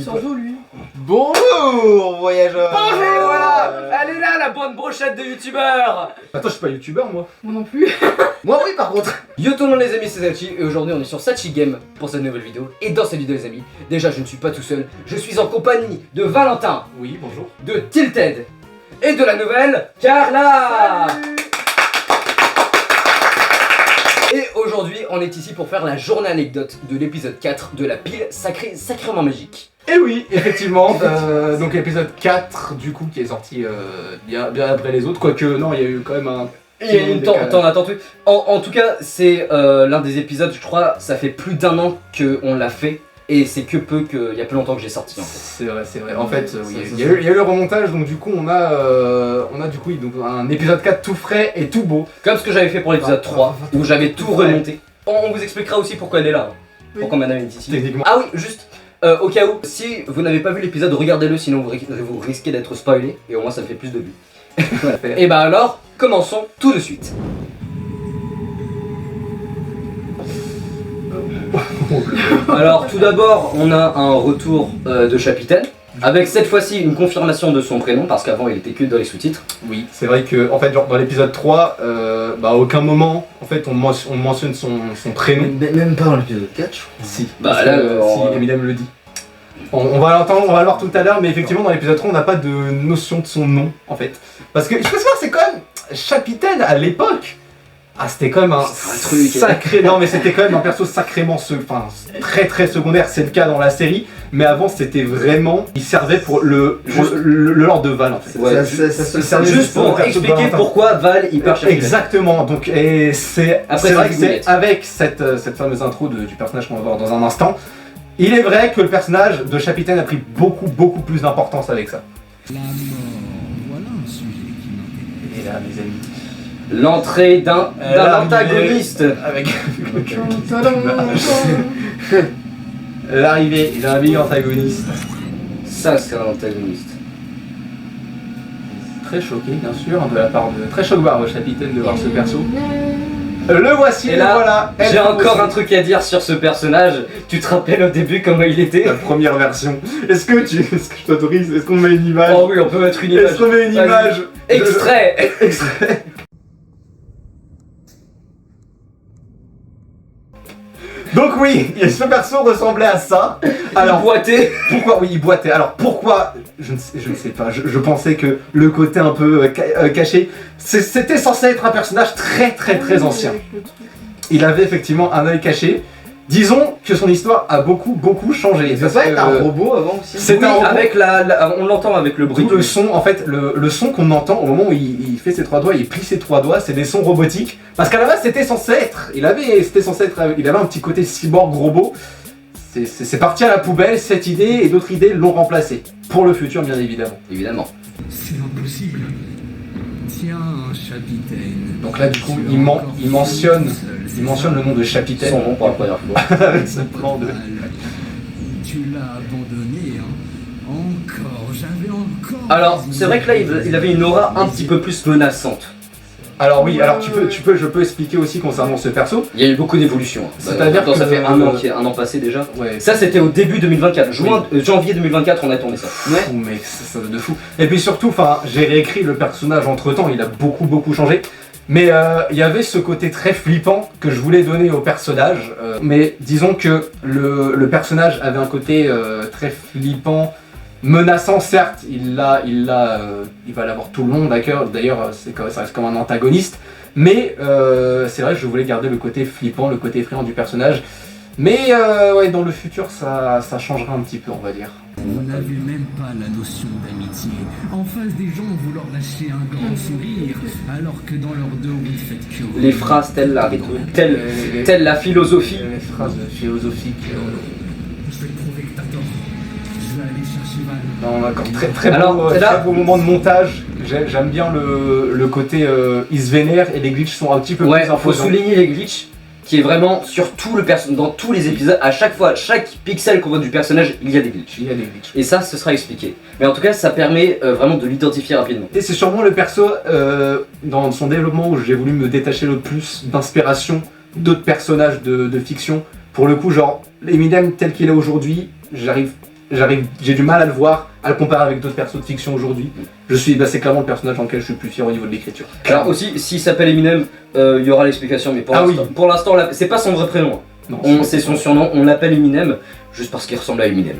Sans eau, lui. Bonjour, voyageurs. Bonjour, voilà. Elle est là, la bonne brochette de youtubeurs. Attends, je suis pas youtubeur, moi. Moi non plus. Moi, oui, par contre. Yo tout le monde les amis, c'est Sachi et aujourd'hui on est sur Sachi Game pour cette nouvelle vidéo. Et dans cette vidéo les amis, déjà je ne suis pas tout seul, je suis en compagnie de Valentin, Oui, bonjour. de Tilted et de la nouvelle Carla. Et aujourd'hui on est ici pour faire la journée anecdote de l'épisode 4 de la pile sacrément magique. Et oui, effectivement, donc l'épisode 4 du coup qui est sorti bien après les autres, quoique non, il y a eu quand même un... Il y a une t'en attends tout. En tout cas, c'est l'un des épisodes, je crois, ça fait plus d'1 an qu'on l'a fait. Et c'est il y a peu longtemps que j'ai sorti en fait. C'est vrai. En fait, oui, il y a eu le remontage, donc du coup on a du coup donc, un épisode 4 tout frais et tout beau. Comme ce que j'avais fait pour l'épisode 3, où j'avais tout remonté. On vous expliquera aussi pourquoi elle est là. Pourquoi madame est ici. Techniquement. Ah oui, juste au cas où, si vous n'avez pas vu l'épisode, regardez-le, sinon vous risquez d'être spoilé. Et au moins ça me fait plus de vues. Et bah alors, commençons tout de suite. Alors tout d'abord, on a un retour de Chapitaine, avec cette fois-ci une confirmation de son prénom, parce qu'avant il était que dans les sous-titres. Oui, c'est vrai que en fait genre dans l'épisode 3, à aucun moment en fait on mentionne son prénom. Même pas dans l'épisode 4, je crois. Si, Bah parce là, que, si Eminem le dit. On va l'entendre, on va le voir tout à l'heure, mais effectivement dans l'épisode 3 on n'a pas de notion de son nom en fait. Parce que je peux savoir, c'est quand même Chapitaine à l'époque. Ah, c'était quand même un truc sacré. Non mais c'était quand même un perso sacrément très secondaire, c'est le cas dans la série, mais avant c'était vraiment, il servait pour le Lord de Val en fait. Ouais, juste pour expliquer pourquoi Val il perd Chapitaine. Exactement, donc et c'est vrai que c'est avec cette fameuse intro du personnage qu'on va voir dans un instant. Il est vrai que le personnage de Chapitaine a pris beaucoup plus d'importance avec ça. La mort, voilà un sujet qui m'intéresse. Et là mes amis, l'entrée d'un antagoniste. avec l'arrivée d'un antagoniste. Ça c'est un antagoniste. Très choqué bien sûr de la part de... Très choqué par Chapitaine de voir ce perso. Le voici, et là, voilà. J'ai encore un truc à dire sur ce personnage. Tu te rappelles au début comment il était? La première version. Est-ce que je t'autorise? Est-ce qu'on met une image? Oh oui, on peut mettre une image. Est-ce qu'on met une image? Extrait. Extrait. Donc oui, ce perso ressemblait à ça. Alors, il boitait. Pourquoi? Oui, il boitait. Alors pourquoi? Je ne sais pas. Je pensais que le côté un peu caché, c'était censé être un personnage très ancien. Il avait effectivement un œil caché. Disons que son histoire a beaucoup changé. Ça peut être un robot avant aussi. C'est un robot. Avec on l'entend avec le bruit. Tout le son, en fait, le son qu'on entend au moment où il fait ses 3 doigts, il plie ses 3 doigts, c'est des sons robotiques. Parce qu'à la base, c'était censé être. Il avait un petit côté cyborg robot. C'est parti à la poubelle, cette idée, et d'autres idées l'ont remplacé. Pour le futur, bien évidemment. Évidemment. C'est impossible. Tiens, Chapitaine. Donc là, du coup, il mentionne le nom de Chapitaine. Son nom pour la première fois. Avec ce plan de... Tu l'as abandonné, hein. J'avais encore... Alors, c'est vrai que là, il avait une aura un petit peu plus menaçante. Alors oui, alors je peux expliquer aussi concernant ce perso. Il y a eu beaucoup d'évolutions. C'est-à-dire que ça fait un an passé déjà. Ouais. Ça c'était au début 2024, janvier 2024 on a tourné ça. Ouais. Fou, mec, ça de fou. Et puis surtout, j'ai réécrit le personnage entre temps, il a beaucoup changé. Mais il y avait ce côté très flippant que je voulais donner au personnage. Mais disons que le personnage avait un côté très flippant. Menaçant, certes, il va l'avoir tout le long, d'ailleurs ça reste comme un antagoniste, mais c'est vrai que je voulais garder le côté flippant, le côté effrayant du personnage, mais ouais, dans le futur ça changera un petit peu, on va dire. Vous n'avez même pas la notion d'amitié. En face des gens, vous leur lâchez un grand sourire, alors que dans leur dos, vous faites que... Les phrases telles la philosophie. Les phrases philosophiques... Je vais te prouver que t'as tort. Je vais aller chercher Val. Non, d'accord. Très beau moment de montage. J'aime bien le côté il se vénère et les glitches sont un petit peu plus Ouais, faut imposants. souligner les glitches qui est vraiment sur tout le personnage, dans tous les épisodes, à chaque fois, chaque pixel qu'on voit du personnage, il y a des glitches. Il y a des glitches. Et ça, ce sera expliqué. Mais en tout cas, ça permet vraiment de l'identifier rapidement. Et c'est sûrement le perso dans son développement où j'ai voulu me détacher le plus d'inspiration d'autres personnages de fiction. Pour le coup, genre, Eminem tel qu'il est aujourd'hui, j'ai du mal à le voir, à le comparer avec d'autres persos de fiction aujourd'hui. C'est clairement le personnage dans lequel je suis le plus fier au niveau de l'écriture. Alors aussi, s'il s'appelle Eminem, il y aura l'explication, mais pour l'instant, c'est pas son vrai prénom. C'est son surnom, on l'appelle Eminem, juste parce qu'il ressemble à Eminem.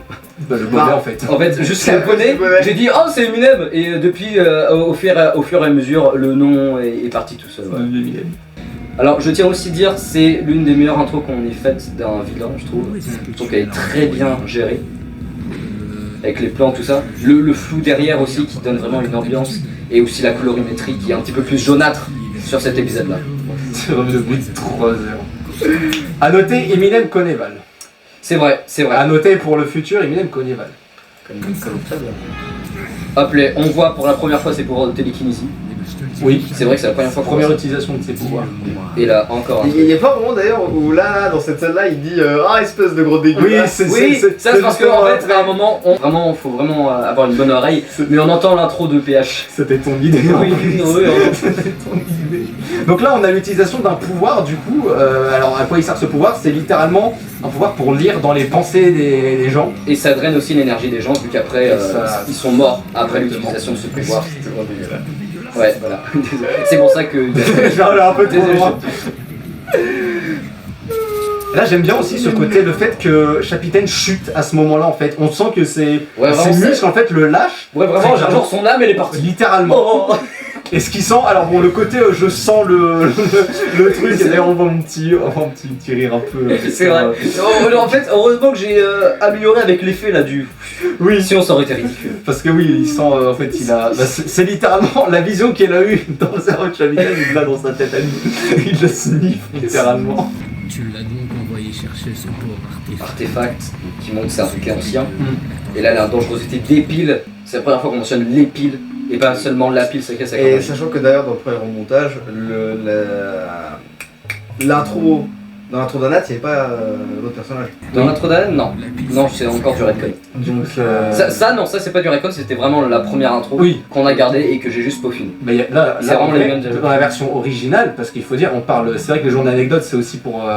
Bah, le bonnet en fait. En fait, juste le bonnet, j'ai dit oh c'est Eminem, et depuis, au fur et à mesure, le nom est parti tout seul. Ouais. Eminem. Alors je tiens aussi à dire, c'est l'une des meilleures intros qu'on ait faites d'un vilain, je trouve. Je trouve qu'elle est très bien gérée. Avec les plans, tout ça. Le flou derrière aussi qui donne vraiment une ambiance. Et aussi la colorimétrie qui est un petit peu plus jaunâtre sur cet épisode-là. C'est vraiment le bruit de 3 heures. A noter, Eminem connaît Val. C'est vrai, c'est vrai. A noter pour le futur, Eminem connaît Val. Hop, on voit pour la première fois ses pouvoirs de télékinésie. Oui, c'est vrai que c'est la première fois qu'on première voit ça. utilisation de ses pouvoirs. Et là, encore un Il y a pas un moment d'ailleurs où là, dans cette scène-là, il dit ah, espèce de gros dégueu. Oui, ça c'est parce qu'en fait, à un moment, faut vraiment avoir une bonne oreille, mais on entend l'intro de PH. C'était ton idée. Oui, C'était ton idée. Donc là, on a l'utilisation d'un pouvoir du coup. Alors à quoi il sert ce pouvoir? C'est littéralement un pouvoir pour lire dans les pensées des gens. Et ça draine aussi l'énergie des gens, vu qu'après, ils sont morts après l'utilisation de ce pouvoir. Ouais, voilà. C'est pour ça que. Je vais aller un peu trop loin. Là j'aime bien aussi ce côté, le fait que Chapitaine chute à ce moment-là en fait. On sent que ses muscles en fait le lâchent. Ouais vraiment, genre son âme elle est partie. Littéralement. Oh. Et ce qui sent, alors bon le côté je sens le truc, et d'ailleurs on voit un petit rire un peu. C'est vrai. En fait, heureusement que j'ai amélioré avec l'effet là du. Oui. Sinon ça aurait été ridicule. Parce que oui, il sent en fait il a. Bah, c'est littéralement la vision qu'elle a eue dans le cerveau de Chapitaine, il l'a dans sa tête à lui. Il le sniffe littéralement. Tu l'as donc envoyé chercher ce pauvre artefact qui montre que c'est un truc ancien. Et là la dangerosité des piles, c'est la première fois qu'on mentionne les piles et pas seulement la pile sacrée. Et sachant que d'ailleurs dans le premier montage, l'intro d'Anat, il n'y avait pas d'autres personnages. Dans l'intro d'Anat, non. Non, c'est encore du Redcon. Donc ça c'est pas du Redcon, c'était vraiment la première intro qu'on a gardée et que j'ai juste peaufiné. Mais là dans la version originale, parce qu'il faut dire, on parle. C'est vrai que le jour d'anecdote, c'est aussi pour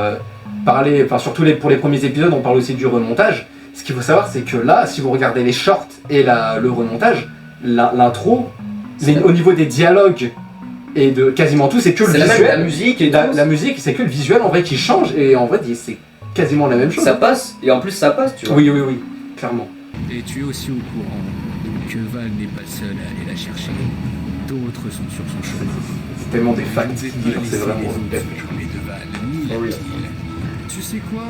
parler, enfin surtout pour les premiers épisodes, on parle aussi du remontage. Ce qu'il faut savoir, c'est que là, si vous regardez les shorts et le remontage, l'intro, au niveau des dialogues et de quasiment tout, c'est que le visuel. La musique et la musique, c'est que le visuel en vrai qui change, et en vrai c'est quasiment la même chose. Ça passe, et en plus ça passe, tu vois. Oui, clairement. Et tu es aussi au courant que Val n'est pas seul à aller la chercher. D'autres sont sur son chemin. C'est tellement des facts, c'est vraiment de Val, ni la pile. Tu sais quoi?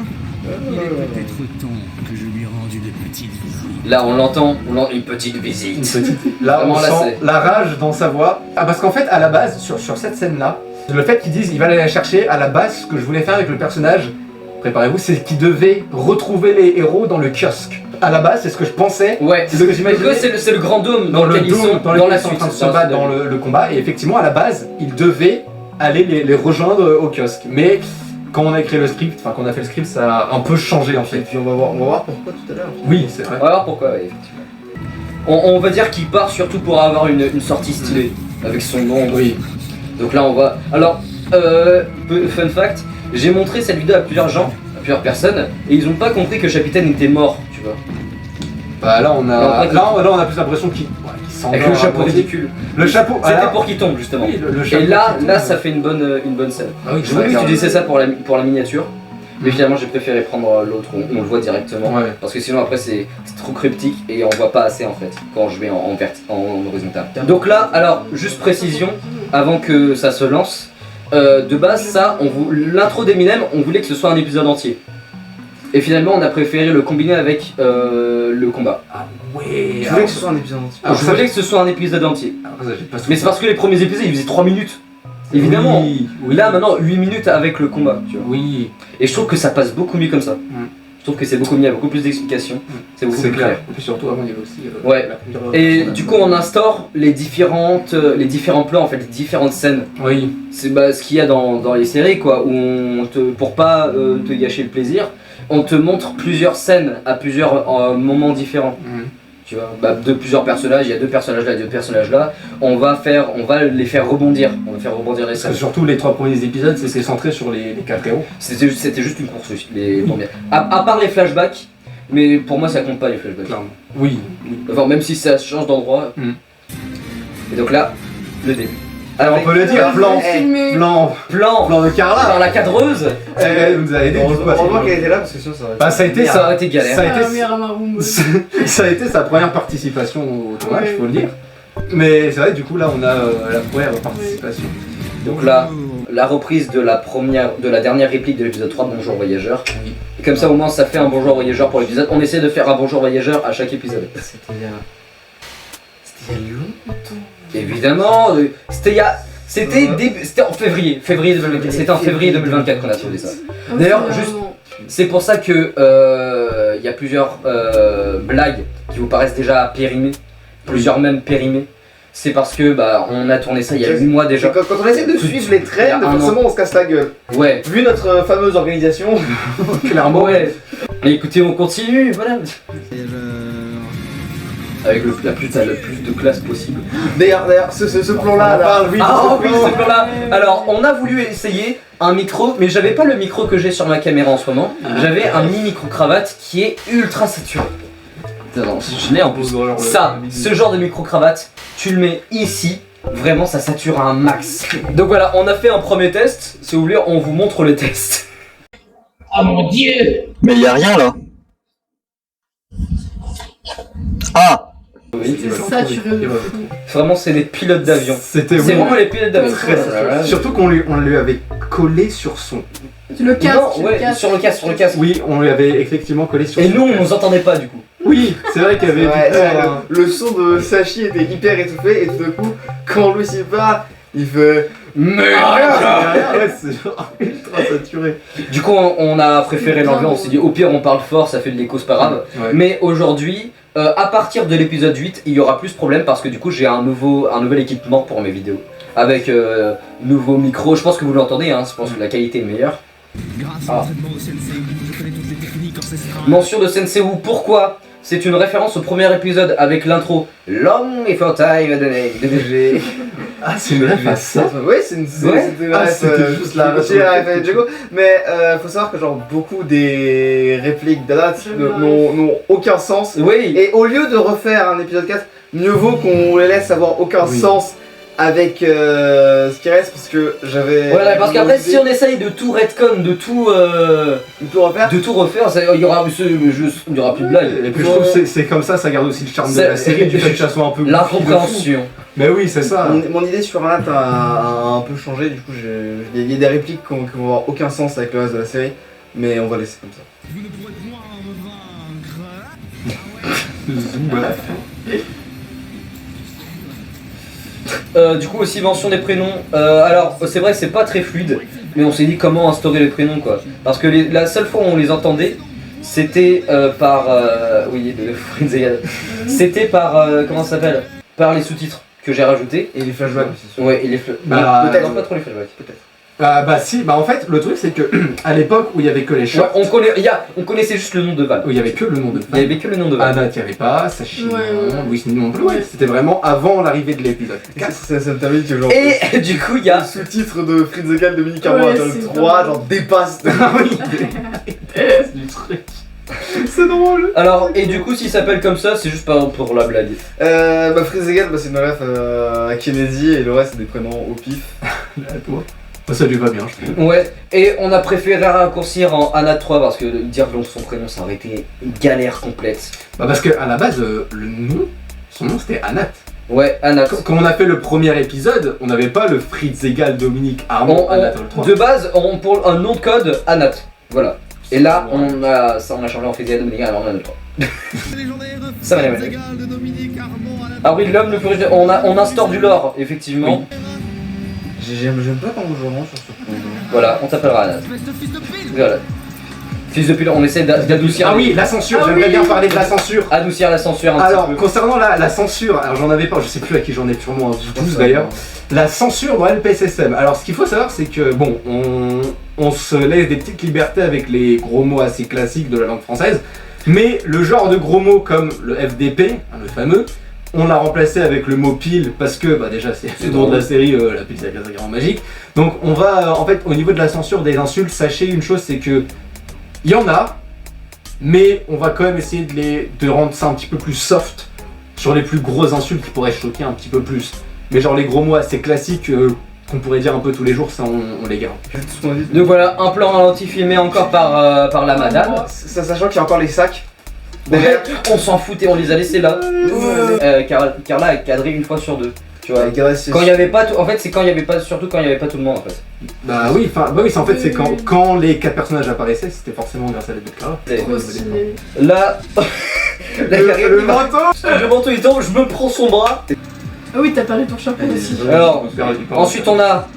Il est peut-être temps que je lui rende une petite visite. Là on l'entend, une petite visite. Là vraiment, on sent la rage dans sa voix. Ah parce qu'en fait à la base, sur cette scène-là, le fait qu'ils disent il va aller la chercher, à la base ce que je voulais faire avec le personnage, préparez-vous, c'est qu'il devait retrouver les héros dans le kiosque. À la base c'est ce que je pensais. Ouais, c'est ce que j'imaginais. C'est le grand dôme dans lequel ils sont dans la suite. En train de se battre dans le combat, et effectivement à la base il devait aller les rejoindre au kiosque. Mais quand on a écrit le script, enfin quand on a fait le script, ça a un peu changé en fait. Et puis on va voir pourquoi tout à l'heure. Oui, c'est vrai. On va voir pourquoi, oui, effectivement. On va dire qu'il part surtout pour avoir une sortie stylée, avec son nom. Oui. Donc là on va... Alors, fun fact, j'ai montré cette vidéo à plusieurs gens, à plusieurs personnes, et ils ont pas compris que Chapitaine était mort, tu vois. Bah là on a plus l'impression qu'il s'endort. Avec le chapeau ridicule. Le chapeau, c'était pour qu'il tombe justement. Oui, le chapeau et là ça fait une bonne scène. Ah oui, je voulais utiliser ça pour la miniature, mais finalement j'ai préféré prendre l'autre où on le voit directement, parce que sinon après c'est trop cryptique et on voit pas assez en fait quand je vais en horizontal. Donc là, alors juste précision avant que ça se lance, de base ça, l'intro d'Eminem, on voulait que ce soit un épisode entier. Et finalement, on a préféré le combiner avec le combat. Ah ouais. Je voulais que ce soit un épisode entier. Je voulais que ce soit un épisode entier. Mais c'est parce que les premiers épisodes, ils faisaient 3 minutes. Évidemment. Oui. Là, maintenant, 8 minutes avec le combat, tu vois. Oui. Et je trouve que ça passe beaucoup mieux comme ça. Je trouve que c'est beaucoup mieux, il y a beaucoup plus d'explications, c'est beaucoup plus clair. Et puis surtout avant il y avait aussi ouais. Et du coup on instaure les différents plans, en fait les différentes scènes. Oui. C'est ce qu'il y a dans les séries quoi, où pour pas te gâcher le plaisir, on te montre plusieurs scènes à plusieurs moments différents. Tu vois, de plusieurs personnages, il y a 2 personnages là, 2 personnages là, on va les faire rebondir, les scènes. Surtout les 3 premiers épisodes, c'était centré sur les 4 héros. C'était juste une course, les premiers. À part les flashbacks, mais pour moi ça compte pas les flashbacks. Clairement. Oui. Enfin, même si ça change d'endroit. Et donc là, le début. Alors on peut le dire, plan de Carla. Dans la cadreuse. Elle nous a aidé du coup. Heureusement qu'elle était là parce que sinon ça aurait été galère. Ça a été sa première participation au tournage, faut le dire. Mais c'est vrai, du coup là on a la première participation. Donc là, la reprise de la dernière réplique de l'épisode 3, Bonjour Voyageur. Et comme ça au moins ça fait un Bonjour Voyageur pour l'épisode. On essaie de faire un Bonjour Voyageur à chaque épisode. C'était il y a longtemps. Évidemment, c'était en février 2024. C'était en février 2024 qu'on a trouvé ça. D'ailleurs, juste, c'est pour ça que y a plusieurs blagues qui vous paraissent déjà périmées, plusieurs même périmées. C'est parce que on a tourné ça il y a 8 mois déjà. Quand on essaie de suivre les trends, forcément on se casse la gueule. Ouais. Vu notre fameuse organisation, clairement. Ouais. Mais écoutez, on continue, voilà. Avec la plus de classe possible. D'ailleurs, ce plan-là, ce plan-là. Alors, on a voulu essayer un micro, mais j'avais pas le micro que j'ai sur ma caméra en ce moment. J'avais un mini micro cravate qui est ultra saturé. Non, je l'ai en plus. Ce genre de micro cravate, tu le mets ici. Vraiment, ça sature à un max. Donc voilà, on a fait un premier test. Si vous voulez, on vous montre le test. Oh mon dieu! Mais y a rien là. Ah! Oui, c'est saturé. Vraiment, c'est les pilotes d'avion. C'est vraiment les pilotes d'avion. Surtout qu'on lui avait collé sur son. Le casque. Sur le casque. Oui, on lui avait effectivement collé sur. Et nous, on nous entendait pas du coup. Oui, c'est vrai qu'il y avait. Le son de Sachi était hyper étouffé et tout d'un coup, quand lui s'y part, il fait. Ouais, c'est genre ultra saturé. Du coup, on a préféré l'enlever. On s'est dit, au pire, on parle fort, ça fait de l'écho, c'est pas grave. Ouais. Mais aujourd'hui. À partir de l'épisode 8, il y aura plus de problème parce que du coup j'ai un nouvel équipement pour mes vidéos. Avec nouveau micro, je pense que vous l'entendez, hein, je pense que la qualité est meilleure. Mention de Sensei Wu, pourquoi? C'est une référence au premier épisode avec l'intro Long Before Time DDG. Ah, c'est une ref à ça? Oui, c'était juste la Django. Mais faut savoir que genre beaucoup des répliques d'Adat n'ont aucun sens. Oui. Et au lieu de refaire un épisode 4, mieux vaut qu'on les laisse avoir aucun sens avec ce qui reste parce que j'avais. Voilà, parce qu'après si on essaye de tout retcon, de tout refaire, il y aura plus de blague. Et puis je trouve que c'est comme ça garde aussi le charme de la série, du fait que ça soit un peu. L'incompréhension. Mais oui, c'est ça. Mon idée sur Anat a un peu changé, du coup il y a des répliques qui vont avoir aucun sens avec le reste de la série, mais on va laisser comme ça. Vous ne pourrez point me vaincre. Du coup aussi mention des prénoms, alors c'est vrai c'est pas très fluide, mais on s'est dit comment instaurer les prénoms quoi. Parce que la seule fois où on les entendait, c'était par... oui, de Frinzegal. C'était par... comment ça s'appelle? Par les sous-titres que j'ai rajoutés. Et les flashbacks aussi. Ouais, et les flashbacks. Peut-être. Non, pas trop les flashbacks, peut-être. Si, en fait le truc c'est que à l'époque où il y avait que les shorts, on connaissait juste le nom de Val. Où il y avait que le nom de Val. Il y avait que le nom de Val. Anna, il n'y avait pas, Sachi, Louis non plus. C'était vraiment avant l'arrivée de l'épisode 4. Ça me termine que genre. Et du coup il y a le sous-titre de Frinzegal Dominique Armand dans le 3, genre dépasse. Ah oui, du truc. C'est drôle. Alors, et du coup s'il s'appelle comme ça, c'est juste pour la blague. Frinzegal, c'est une ref à Kennedy et le reste c'est des prénoms au pif. À toi. Ça lui va bien, je trouve. Ouais, et on a préféré raccourcir en Anna 3 parce que dire son prénom ça aurait été une galère complète. Parce que à la base, son nom c'était Anat. Ouais, Anat. Quand on a fait le premier épisode, on n'avait pas le Frinzegal Dominique Armand Anat dans le 3. De base, pour un nom de code, Anat. Voilà. Et là, on a changé en Frinzegal Dominique Armand Anat 3. Ça va les Ah oui, l'homme le plus riche. On instaure du lore, effectivement. Oui. J'aime pas quand je rentre sur ce point. Voilà, on t'appellera Anat. Voilà. Fils de pute, on essaie d'adoucir. Ah oui, la censure, j'aimerais bien parler de la censure. Adoucir la censure un Alors, petit peu. concernant la censure, alors j'en avais pas, je sais plus à qui j'en ai, sûrement à vous tous d'ailleurs. La censure dans LPSSM. Alors, ce qu'il faut savoir, c'est que, bon, on se laisse des petites libertés avec les gros mots assez classiques de la langue française, mais le genre de gros mots comme le FDP, le fameux, on l'a remplacé avec le mot pile parce que, bah déjà, c'est le nom de la série, la pile, c'est la casse magique. Donc, on va, en fait, au niveau de la censure des insultes, sachez une chose, c'est que il y en a, mais on va quand même essayer de rendre ça un petit peu plus soft sur les plus grosses insultes qui pourraient choquer un petit peu plus. Mais genre les gros mots assez classiques qu'on pourrait dire un peu tous les jours, ça on les garde. Donc voilà, un plan ralenti filmé encore par la madame. Sachant qu'il y a encore les sacs. Ouais, on s'en foutait, on les a laissés là. Carla a cadré une fois sur deux. Tu vois. Quand il y avait pas tout, en fait c'est quand il y avait pas, surtout quand il y avait pas tout le monde en fait. Bah oui, en fait c'est quand les 4 personnages apparaissaient, c'était forcément grâce à l'aide de Clara. Là, Le manteau. Le manteau il tombe, je me prends son bras. Ah oui, t'as parlé ton chapeau aussi. Alors, ensuite on a.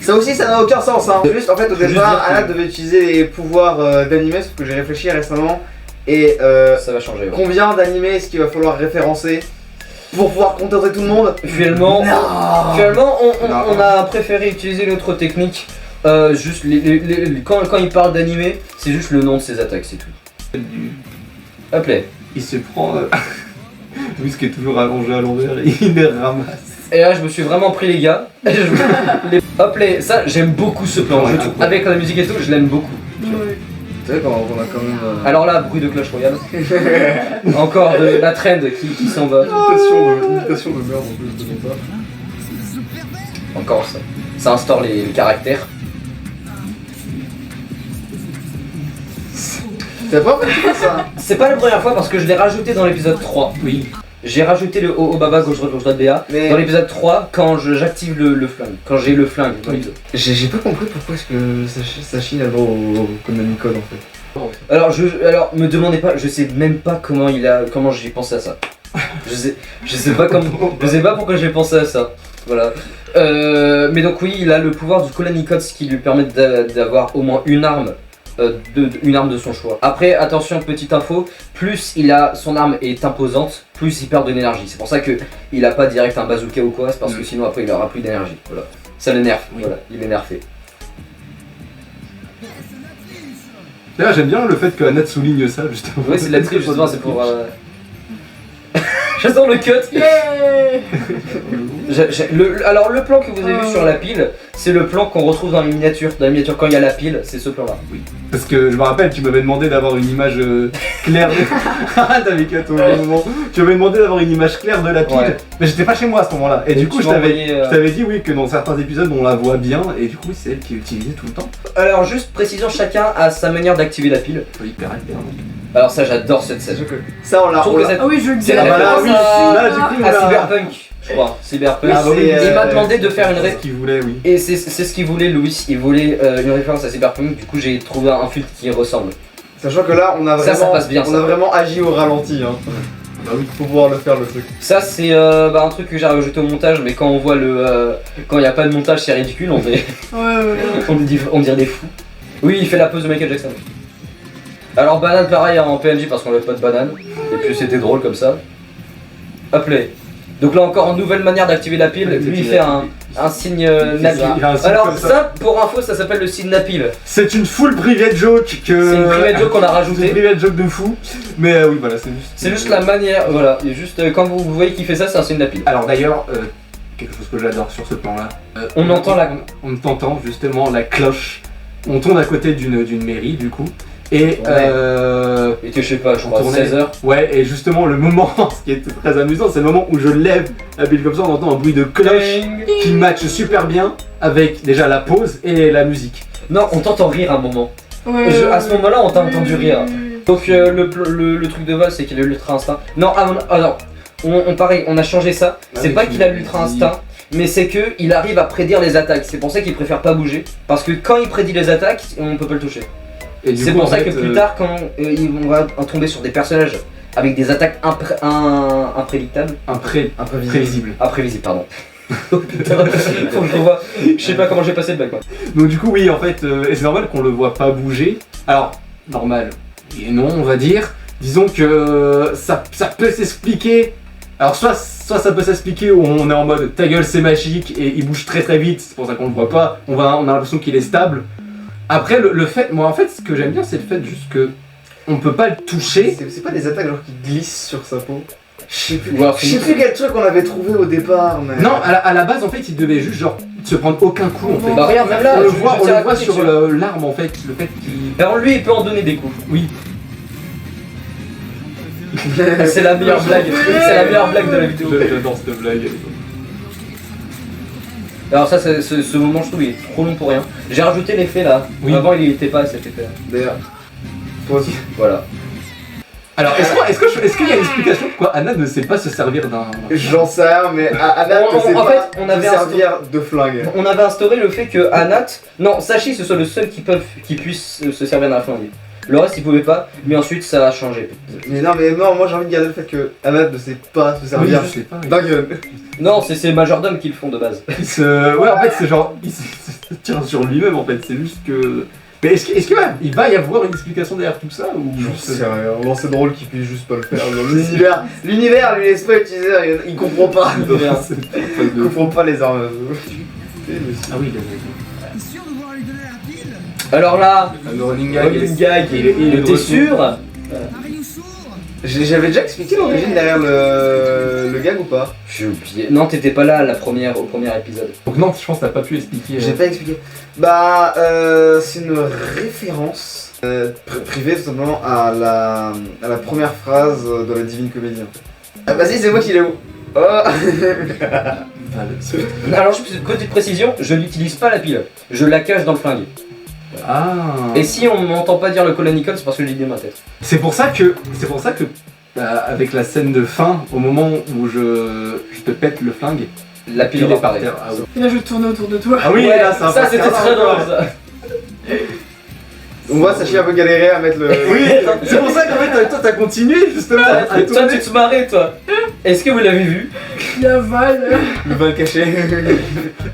Ça aussi, ça n'a aucun sens. Hein. Juste, en fait, au départ, Anna devait utiliser les pouvoirs d'animé, sauf que j'ai réfléchi récemment. Et ça va changer. Ouais. Combien d'animés est-ce qu'il va falloir référencer pour pouvoir contenter tout le monde? Finalement, on a préféré utiliser une autre technique. Juste quand il parle d'animé, c'est juste le nom de ses attaques, c'est tout. Hop là. Il se prend. Louis qui est toujours allongé à l'envers et il les ramasse. Et là je me suis vraiment pris les gars. Hop là, ça j'aime beaucoup ce plan. Je trouve, avec la musique et tout, je l'aime beaucoup. Ouais. Tu sais, quand on a quand même. Alors là, bruit de cloche royale. Encore de la trend qui s'en va. Imitation de merde en plus de ça. Encore ça. Ça instaure les caractères. T'as pas fait ça? C'est pas la première fois parce que je l'ai rajouté dans l'épisode 3. Oui. J'ai rajouté le haut baba gauche droite BA Mais- dans l'épisode 3 quand j'active le flingue. Quand j'ai le flingue dans l'épisode. J'ai pas compris pourquoi est-ce que Sachin a le droit au Konami Code en fait. Alors me demandez pas, je sais même pas comment j'ai pensé à ça. Je sais pas pourquoi j'ai pensé à ça. Voilà. Mais donc oui, il a le pouvoir du Konami Code, ce qui lui permet d'avoir au moins une arme. Une arme de son choix. Après, attention, petite info, plus son arme est imposante, plus il perd de l'énergie. C'est pour ça que il a pas direct un bazooka ou quoi, c'est parce que sinon après il aura plus d'énergie. Voilà. Ça l'énerve, voilà, il est nerfé. D'ailleurs, j'aime bien le fait que Annette souligne ça justement. Ouais, c'est de la triche, justement, c'est pour. J'attends le cut. Yeah. Alors le plan que vous avez vu sur la pile, c'est le plan qu'on retrouve dans les miniatures. Dans les miniatures quand il y a la pile, c'est ce plan là. Oui. Parce que je me rappelle, tu m'avais demandé d'avoir une image claire de... T'avais qu'à ton moment. Tu m'avais demandé d'avoir une image claire de la pile, Ouais. mais j'étais pas chez moi à ce moment-là. Et du coup, tu je m'as envoyé, t'avais dit oui que dans certains épisodes on la voit bien, et du coup c'est elle qui est utilisée tout le temps. Alors juste précision, chacun a sa manière d'activer la pile. Oui, caractère. Alors ça j'adore cette scène. Ça, on l'a. Je trouve que cette- Ah oui, je le dis. C'est la Ah bah là, référence oui, là, du coup, à là. Cyberpunk, je crois. Cyberpunk. Ah bah oui, il m'a demandé de faire une C'est ré... ce qu'il voulait, oui. Et c'est ce qu'il voulait Louis, il voulait une référence à Cyberpunk, du coup j'ai trouvé un filtre qui ressemble. Sachant que là, on a Ça vraiment, passe bien, on ça. a vraiment agi au ralenti. Hein. Bah oui. Faut pouvoir le faire le truc. Ça c'est un truc que j'ai rajouté au montage, mais quand on voit quand il n'y a pas de montage c'est ridicule, on dirait, Ouais. on dirait des fous. Oui, il fait la pose de Michael Jackson. Alors banane pareil en PNJ parce qu'on n'avait pas de banane, et puis c'était drôle comme ça. Hop là. Donc là encore une nouvelle manière d'activer la pile, lui il fait un signe napile. Il a un signe Alors comme ça pour info ça s'appelle le signe napile. C'est une full private joke que. C'est une private joke qu'on a C'est rajouté. une private joke de fou. Mais oui, voilà, c'est juste. C'est juste la manière, voilà, et juste quand vous voyez qu'il fait ça, c'est un signe napile. Alors d'ailleurs, quelque chose que j'adore sur ce plan-là. On entend on entend justement la cloche. On tourne à côté d'une mairie du coup. Et Et que je sais pas, je crois tournait. 16h. Ouais, et justement le moment, ce qui est très amusant, c'est le moment où je lève la bille comme ça, on entend un bruit de cloche qui match super bien avec déjà la pause et la musique. Non, on t'entend rire à un moment. Ouais. À ce moment-là, on t'a entendu rire. Donc le truc de vol, c'est qu'il a l'ultra instinct. Non, pareil, on a changé ça. Ah C'est oui, pas tu qu'il a l'avais l'ultra dit. instinct, mais c'est que il arrive à prédire les attaques. C'est pour ça qu'il préfère pas bouger, parce que quand il prédit les attaques, on peut pas le toucher. Et du C'est coup, pour en ça fait, que plus tard, quand on va tomber sur des personnages avec des attaques imprédictables, imprévisible. imprévisibles, pardon. Oh putain, faut que je revoie. Je sais pas comment j'ai passé le bac, moi. Donc du coup, oui, en fait, et c'est normal qu'on le voit pas bouger. Alors, normal, et non, on va dire. Disons que ça peut s'expliquer. Alors soit ça peut s'expliquer où on est en mode ta gueule c'est magique et il bouge très très vite, c'est pour ça qu'on le voit pas, on a l'impression qu'il est stable. Après le fait, moi en fait ce que j'aime bien c'est le fait juste que on peut pas le toucher. C'est pas des attaques genre qui glissent sur sa peau. Je sais plus Ouais, quel truc on avait trouvé au départ, mais. Non, à la base en fait il devait juste genre se prendre aucun coup en fait. Bah regarde, même là, On le je voit tiens à côté sur dessus. l'arme en fait, le fait qu'il... Alors lui, il peut en donner des coups. Oui. C'est la meilleure blague. C'est la meilleure blague de la vidéo. J'adore cette blague. Alors ça, ce moment, je trouve, il est trop long pour rien. J'ai rajouté l'effet là. Oui. Avant, il était pas cet effet. D'ailleurs. Toi aussi. Voilà. Alors est-ce qu'il y a une explication pourquoi Anna ne sait pas se servir d'un... J'en sais rien, mais Anat ne sait En pas fait, on avait se servir de flingue. On avait instauré le fait que Anat, non, Sachi, ce soit le seul qui puisse se servir d'un flingue. Le reste, il pouvait pas, mais ensuite, ça a changé. Mais non, moi j'ai envie de garder le fait que Anat ne sait pas se servir je sais pas. d'un gun. Non, c'est les majordomes qui le font de base. Ouais, en fait, c'est genre, il se tire sur lui-même en fait, c'est juste que... Mais est-ce qu'il va y avoir une explication derrière tout ça ou J'en juste... sais rien, bon, c'est drôle qu'il puisse juste pas le faire. L'univers lui laisse pas utiliser, il comprend pas. Il comprend pas les armes. Ah oui, Sûr de vouloir lui donner la pile? Alors là, le running Running gag, il était sûr. Marie sourd? J'avais déjà expliqué l'origine derrière le gag ou pas? J'ai oublié. Non, t'étais pas là au premier épisode. Donc non, je pense que t'as pas pu expliquer... J'ai pas expliqué. Bah, c'est une référence privée tout simplement à la première phrase de la Divine Comédie. Ah, vas-y, c'est moi qui l'ai où? Oh. Alors, petite précision, je n'utilise pas la pile. Je la cache dans le flingue. Ah. Et si on m'entend pas dire le colonical, c'est parce que je l'ai dit dans ma tête. C'est pour ça que avec la scène de fin, au moment où je te pète le flingue, La pile il est par reparaît. terre. Ah, oui. Et là, je tournais autour de toi. Ah oui, Ouais, là, ça c'était très drôle ça. On voit Sachi un peu galérer à mettre le. Oui, c'est pour ça qu'en fait, toi t'as continué justement à Toi, tourner. tu te marrais, toi. Est-ce que vous l'avez vu? Il y a Val. Le bal caché.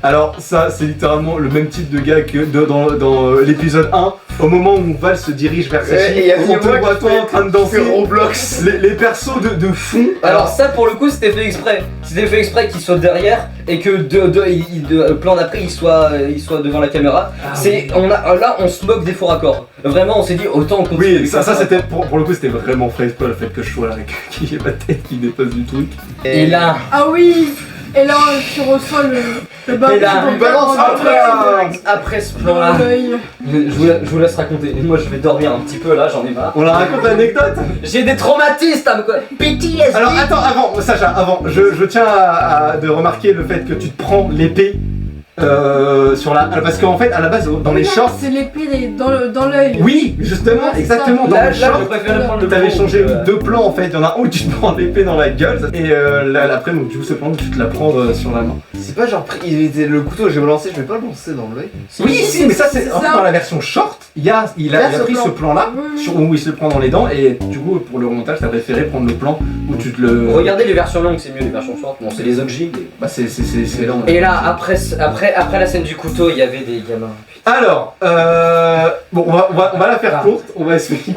Alors ça, c'est littéralement le même type de gars que dans l'épisode 1, au moment où Val se dirige vers Sachi, et y a on te voit toi en train de danser. Roblox. Les persos de fond. Alors ça, pour le coup, c'était fait exprès. C'était fait exprès qu'il soit derrière et que le plan d'après, il soit devant la caméra. Là, on se moque des faux raccords. Vraiment, on s'est dit autant qu'on continue. Oui, ça c'était pour le coup, c'était vraiment fait exprès le fait que je sois là, qu'il y ait ma tête qui dépasse du truc. Et là, Ah oui. Et là, tu reçois le bas Et là, qui il balance après ce plan-là, dans l'œil. je vous laisse raconter. Moi, je vais dormir un petit peu là, j'en ai marre. On la raconte l'anecdote. J'ai des traumatismes, quoi. PTSD. Alors attends, avant, Sacha, je tiens à de remarquer le fait que tu te prends l'épée sur la... Parce qu'en fait, à la base, dans les Non, shorts... c'est l'épée dans l'œil. Oui, justement, Ouais, c'est exactement, ça. dans Là, les je shorts, préférais prendre le t'avais plan, changé deux plans en fait. Il y en a un où tu te prends l'épée dans la gueule, et là, après, donc, du coup, ce plan, tu te la prends sur la main. C'est pas genre le couteau, j'ai balancé, je vais pas le lancer dans l'œil. Oui, si, mais ça, c'est... En fait, ça. dans la version short, il a pris ce plan-là, où il se le prend dans les dents, et du coup, pour le remontage, t'as préféré prendre le plan où tu te le... Regardez les versions longues, c'est mieux les versions short. Bon, c'est les OG. Bah, c'est là, on a- Et là, après la scène du couteau, il y avait des gamins. Alors, bon, on va la faire courte, on va expliquer.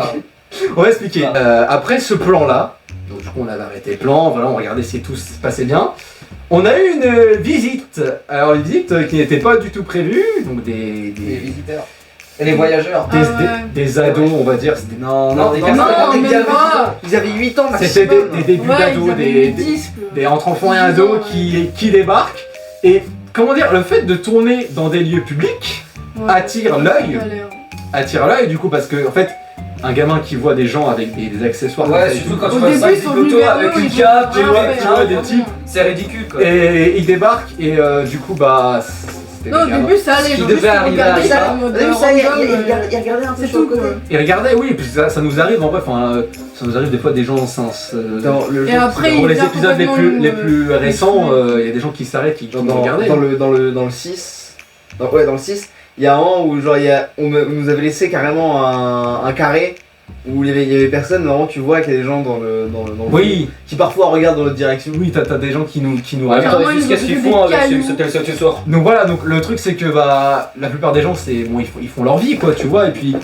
On va expliquer. Après ce plan-là, donc du coup on avait arrêté le plan, voilà, on regardait si tout se passait bien. On a eu une visite, alors une visite qui n'était pas du tout prévue, donc des visiteurs. Et les voyageurs. Ah ouais. des ados, on va dire. C'était Non, des Non, gamins. mais pas. Ils avaient 8 ans C'était maximum. des débuts Ouais, d'ados, ils avaient les disques. des entre enfants et ados qui débarquent. Et comment dire, le fait de tourner dans des lieux publics Ouais. attire l'œil. Galère. Du coup, parce que en fait, un gamin qui voit des gens avec des accessoires Ouais, comme ça et surtout tout, quand Au tu vois début, ça, ils des sont photos venus vers avec eux, une ils cape, sont- tu vois, Ouais, tu vois ouais, des ouais. types c'est ridicule quoi. et il débarque et du coup bah c'était Non, au des gamins. début, ça allait. Il genre, devait juste arriver à regarder ça. en mode Au début, ça, il random, regardait un peu c'est sur le tout, côté. quoi. Et regardez, oui, puis ça nous arrive en vrai, enfin ça nous arrive des fois des gens sans Dans le Et jeu, après, pour il les vient épisodes les complètement plus, les plus récents, le- il y a des gens qui s'arrêtent qui dans, nous dans, regardent. dans le 6, dans le 6, il y a un moment où genre, on nous avait laissé carrément un carré où il y avait personne, normalement tu vois qu'il y a des gens dans le Oui, qui parfois regardent dans l'autre direction. oui, t'as des gens qui nous Ouais, regardent. mais qu'est-ce qu'ils Des font avec cailloux. ce soir? Donc voilà, donc le truc c'est que bah la plupart des gens c'est bon ils font leur vie quoi, tu vois, et puis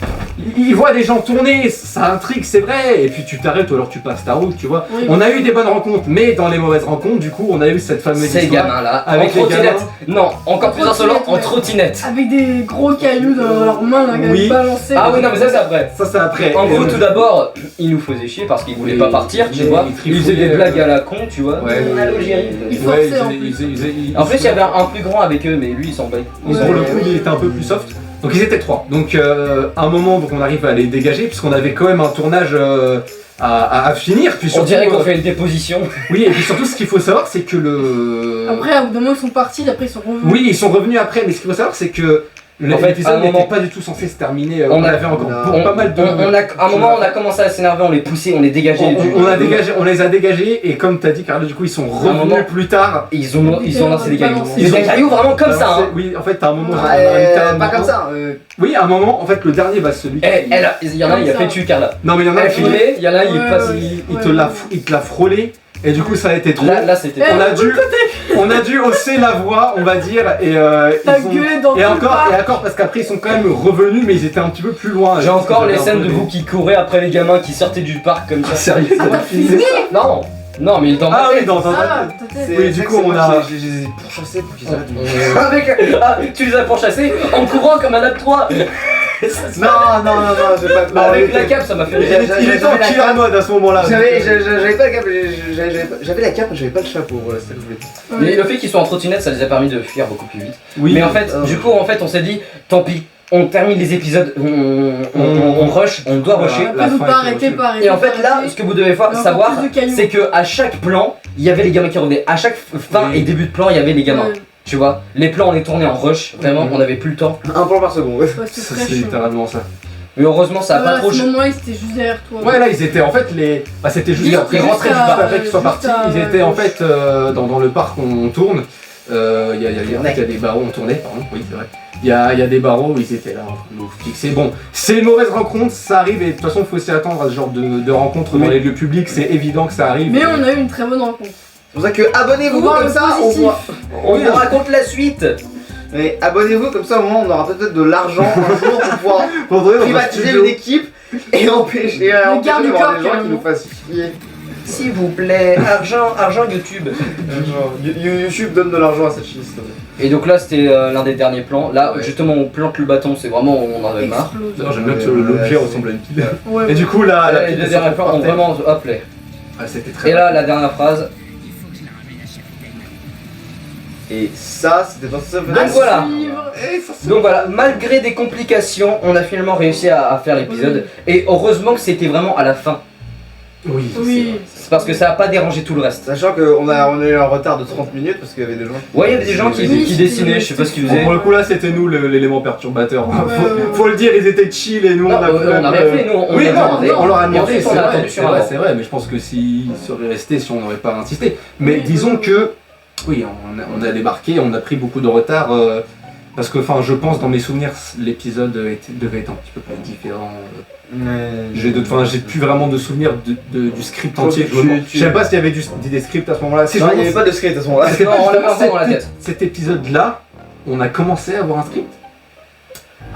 ils voient des gens tourner, ça intrigue c'est vrai, et puis tu t'arrêtes ou alors tu passes ta route, tu vois. Oui. On a eu des bonnes rencontres, mais dans les mauvaises rencontres, du coup on a eu cette fameuse Ces histoire gamins là, avec en les trottinette. Non, encore En plus insolent, en trottinette, trottinette. Avec des gros cailloux dans leurs mains, là, Oui. balancés. Ah oui, non, mais ça c'est après. Ça c'est après. En gros, tout d'abord, il nous faisait chier parce qu'il voulait Oui, pas partir, tu il- vois. il Il faisait des trifouillait, blagues à la con, tu vois. Ouais. Allô, j'y arrive. Il Ouais, forçait, en plus. En plus, il y avait un plus grand avec eux, mais lui, il s'en bat. Pour le coup, il était un peu plus soft. Donc ils étaient 3. Donc à un moment, donc on arrive à les dégager puisqu'on avait quand même un tournage à finir. Puis On surtout, dirait qu'on fait une déposition. Oui, et puis surtout, ce qu'il faut savoir, c'est que le. Après, à bout d'un moment, ils sont partis, après, ils sont revenus. Oui, ils sont revenus après, mais ce qu'il faut savoir, c'est que En fait, à l'épisode un n'était moment- pas du tout censé se terminer. On On a- avait encore on- pas mal de. À un moment, on a commencé à s'énerver, on les poussait, on les dégageait. On les a dégagés, et comme t'as dit, Carlo, du coup, ils sont revenus moment- plus tard. Ils ont lancé des cailloux. Ils Des ont- cailloux vraiment comme ça, hein. Oui, en fait, à un moment, on a arrêté à un Pas moment. comme ça. Oui, à un moment, en fait, le dernier, bah celui. Eh, il y en a, il a fait tuer Carla. Non, mais il y en a Elle qui. filmait, il y en a, il Ouais, passe. ouais. Il te l'a frôlé, et du coup, ça a été trop. Là, c'était. On a dû hausser la voix, on va dire, et T'as ils ont- gueulé dans et tout encore, le et encore parce qu'après ils sont quand même revenus, mais ils étaient un petit peu plus loin. J'ai encore les Ils étaient scènes un de peu vous qui courez après les gamins qui sortaient du parc comme ça. Sérieux, ça va finir. Non, non, mais dans ma Ah oui, tête. dans un. Ah, C'est- Oui, du c'est coup, que c'est on moi a- qui les ai pourchassés pour qu'ils arrêtent. Avec. Ah, tu les as pourchassés en courant comme un acte 3. Non, j'ai pas. Avec la cape, ça m'a fait Il rire. était en killer mode à ce moment-là. J'avais pas la cape, j'avais la cape, mais j'avais pas le chapeau, voilà, c'est ça que je voulais dire. Mais le fait qu'ils soient en trottinette, ça les a permis de fuir beaucoup plus vite. Oui, Mais en fait, du coup, on s'est dit, tant pis, on termine les épisodes, on rush, on doit Voilà. rusher. La Après, faut fin pas était arrêter, reçue. pas arrêter. Et en fait, là, ce que vous devez Il y a encore savoir, plus de cailloux. c'est que à chaque plan, il y avait les gamins qui revenaient. À chaque fin Oui. et début de plan, il y avait les gamins. Ouais, Tu vois, les plans on les tournait en rush, vraiment, on avait plus le temps. Un plan par seconde. ouais, Ça, c'est c'est très chaud. littéralement ça. Mais heureusement, ça a pas Voilà, trop. à ce moment-là, ils étaient juste derrière toi. Ouais, là ils étaient en fait les. Bah, c'était juste Juste après, à- rentrés juste après qu'ils soient juste partis. à- Ils étaient en fait dans le parc où on tourne. Il y a des barreaux, on tournait, pardon, oui, c'est vrai. Il y a des barreaux où ils étaient là en train de nous fixer. Bon, c'est une mauvaise rencontre, ça arrive et de toute façon, il faut s'y attendre à ce genre de rencontre dans Oui. les lieux publics, c'est évident que ça arrive. Mais on a eu une très bonne rencontre. C'est pour ça que abonnez-vous, Faut voir comme le ça on positif. voit. On vous raconte la suite. Mais abonnez-vous, comme ça au moins on aura peut-être de l'argent un jour pour pouvoir Faudrait dans un privatiser studio. une équipe et empêcher garde du d'avoir corps, des gens qui carrément. nous fassent chier. S'il vous plaît, argent YouTube. Genre, YouTube donne de l'argent à cette chaîne, s'il te plaît. Et donc là, c'était l'un des derniers plans. Là, Ouais. justement, on plante le bâton, c'est vraiment, on en avait marre. Explose. Non, j'aime bien que l'objet ressemble à une pile. Ouais, Et du coup, là, la Les pile deux descend derniers plans par ont terre. vraiment. Hop là. Ah, c'était très Et là, la dernière phrase. Et ça, c'était dans ce Donc voilà. Suivre. Donc voilà, malgré des complications, on a finalement réussi à faire l'épisode. Et heureusement que c'était vraiment à la fin. Oui, Oui. C'est parce que ça a pas dérangé tout le reste. Sachant qu'on a eu un retard de 30 minutes parce qu'il y avait des gens. Ouais, il y avait des gens qui Oui, dessinaient, je sais pas ce qu'ils Bon, faisaient. pour le coup, là, c'était nous l'élément perturbateur. Ouais, ouais. Faut le dire, ils étaient chill et nous, Non, on a on a rien fait, nous, on Oui, a non, demandé. on leur a Et demandé, ensuite, c'est on a vrai, attendu sur c'est un vrai, banc. c'est vrai, mais je pense que s'ils seraient restés, si on n'aurait pas insisté. Mais Oui, disons oui. que, oui, on a débarqué, on a pris beaucoup de retard, parce que, enfin, je pense, dans mes souvenirs, l'épisode devait être un petit peu plus différent. J'ai plus vraiment de souvenirs du script entier. Je sais pas s'il y avait des scripts à ce moment-là. Si, Non, je il n'y avait pense- pas de script à ce moment-là. Non, on l'avait encore dans la tête. Cet épisode-là, on a commencé à avoir un script.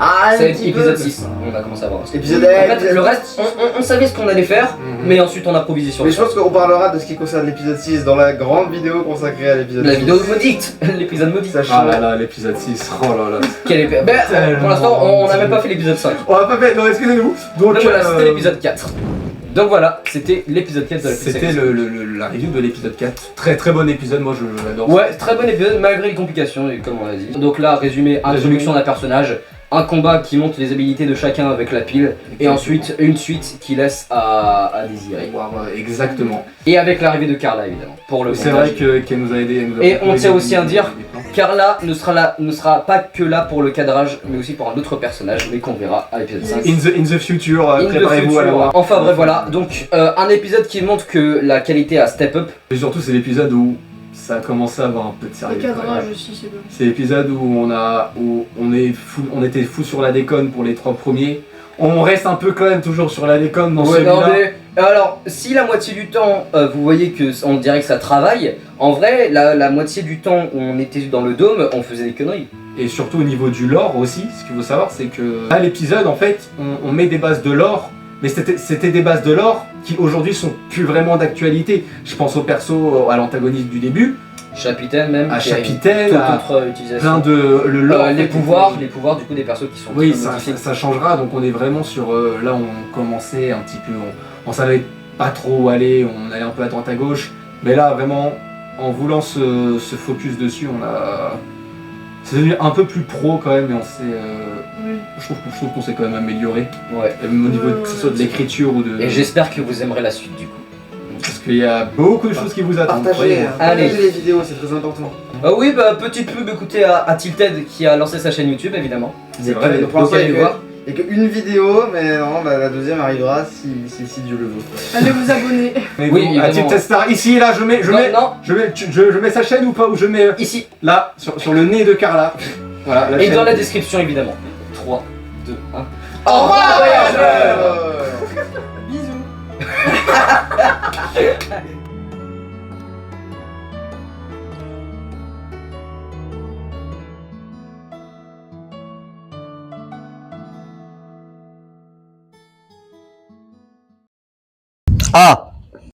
Ah, C'est épisode 6, on a commencé à voir. Épisode En 1, fait, le reste, on savait ce qu'on allait faire, mais ensuite on a improvisé sur Mais le je pense qu'on parlera de ce qui concerne l'épisode 6 dans la grande vidéo consacrée à l'épisode 6. La vidéo maudite, l'épisode maudit. Sachant. Ah là là, l'épisode 6, oh là là. Quel épée. Ben, pour l'instant, on n'a même pas fait l'épisode 5. On a pas fait, non, excusez-nous. Donc, Donc voilà, c'était l'épisode 4. Donc voilà, c'était l'épisode 4 de la C'était la review de l'épisode 4. Très très bon épisode, moi je l'adore. Ouais, très bon épisode malgré les complications, et comme on l'a dit. Donc là, résumé, introduction d'un personnage, un combat qui montre les habilités de chacun avec la pile, et ensuite une suite qui laisse à désirer. Exactement. Et avec l'arrivée de Carla évidemment, pour le C'est montage. vrai qu'elle nous a aidé. Et on tient aussi à dire, Carla ne sera pas que là pour le cadrage, mais aussi pour un autre personnage, mais qu'on verra à l'épisode 5. In the future, In the préparez-vous à la future. voir. Enfin bref voilà, donc un épisode qui montre que la qualité a step up. Et surtout c'est l'épisode où ça a commencé à avoir un peu de Le sérieux. cadrage aussi, c'est bien. C'est l'épisode où on était fou sur la déconne pour les 3 premiers. on reste un peu quand même toujours sur la déconne dans Ouais, non, celui-là. mais alors, si la moitié du temps, vous voyez que on dirait que ça travaille, en vrai, la moitié du temps où on était dans le dôme, on faisait des conneries. Et surtout au niveau du lore aussi, ce qu'il faut savoir, c'est que à l'épisode, en fait, on met des bases de lore, mais c'était des bases de lore qui aujourd'hui sont plus vraiment d'actualité. Je pense au perso, à l'antagoniste du début, Chapitaine même. à qui a une Chapitaine, à contre-utilisation. plein de le lore. en les fait, pouvoirs du coup des persos qui sont Oui, modifiés. ça changera, donc on est vraiment sur... là, on commençait un petit peu... On savait pas trop où aller, on allait un peu à droite à gauche. Mais là, vraiment, en voulant se focus dessus, on a... C'est devenu un peu plus pro quand même, et on s'est... Oui. Je trouve qu'on s'est quand même amélioré. Ouais. Même au niveau que ce soit de l'écriture ou de... Et j'espère que vous aimerez la suite du coup. Parce qu'il y a beaucoup de choses qui vous attendent. Partagez, croyez-moi. Allez. partagez les vidéos, c'est très important. Ah oui, bah petite pub, écoutez à Tilted qui a lancé sa chaîne YouTube évidemment. C'est vrai, Et donc, pour l'instant, allez il le voir. n'y a qu'une vidéo, mais non, la deuxième arrivera si Dieu le veut. Allez vous abonner. Mais Oui, bon, à évidemment. Tip Star, ici, là, je mets Non, sa chaîne ou pas? Ou je mets ici. là, sur le nez de Carla. Voilà, la Et chaîne. dans la description évidemment. 3, 2, 1. Au revoir, voyageurs. Bisous. Ah,